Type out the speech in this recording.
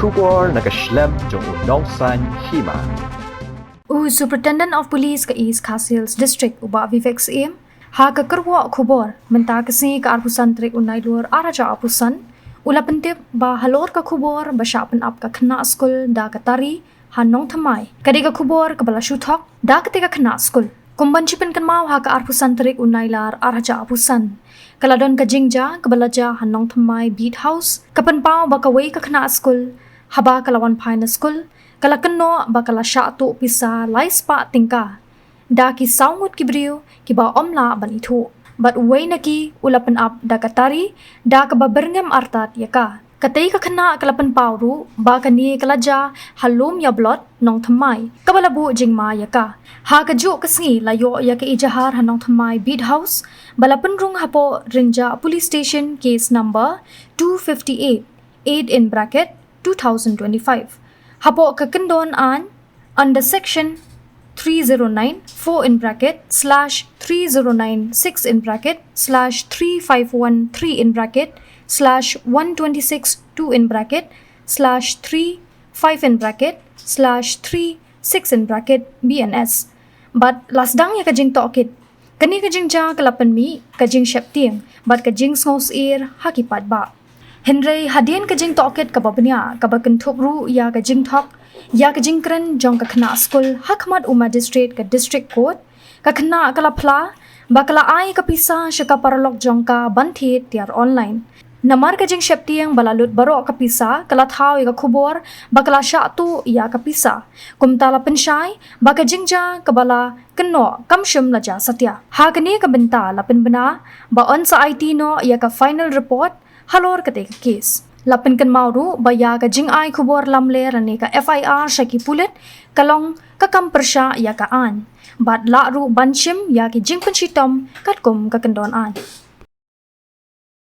kubor nakaslem jong unongsan Hima. Superintendent of Police ka East Castles District uba Vivek Siem ha ka kerwa kubor menta kasi ka arpusan trik unai luar araja apusan ula pentip ba halor ka kubor ba syapen ap ka Khynnah Skul da ka tari hanong thamai kadi ka kubor ka bala shuthok da ka te ka Khynnah Skul kumban chipen kan mau ha ka arpusan trik unai lar araja apusan kaladon ka jingja ka balaja hanong thamai beat house kapan pau ba ka wei ka Khynnah Skul haba kalawan paina Skul kala keno bakala Shah tu pisa laispa tingka da ki saungut ki brio ki ba omla ban itu but way naki ulapan up da katari da ka baberngem artat yaka katay ka Khynnah kalapan pauru ba kani kalaja halom ya blot nong thamai kabalabu jingma yaka ha ka ju kasngi layo ya ka ijahar hanong thamai beat house balapan rung hapo rinja police station case number 258 8 in bracket 2025 hapo ka kendon an under section 309 4 in bracket /3096 in bracket /3513 in bracket /126 2 in bracket /35 in bracket /36 in bracket BNS but lasdang ya kajing Tohkit kani kajing ja kalapan mi kajing sheptieng but kajing ngos ir hakipat ba Henry Hadien kajing Tohkit kababnya kabakentuk ru ya kajing tok ya kajing kren jong ka Khynnah Skul hakmat magistrate ka district court ka Khynnah kala Phla bakala ai ka pisa syaka paralok jong ka Thied Tiar online namar kajing sheptieng balalut baro ka pisa kala thau ya ka khubor bakala Shah tu ya ka pisa kumtala pensyai baka jingja kabala keno kamshum laja satya ha kani ka benta lapin bena ba on sa IT no ya ka final report halor kate ka case lapin kan mauru baya ka jing ai khubor lamle rane ka FIR shaki pulit kalong ka kampersha ya ka an bat la ru banchim ya ki jing penchitom katkum ka kendon an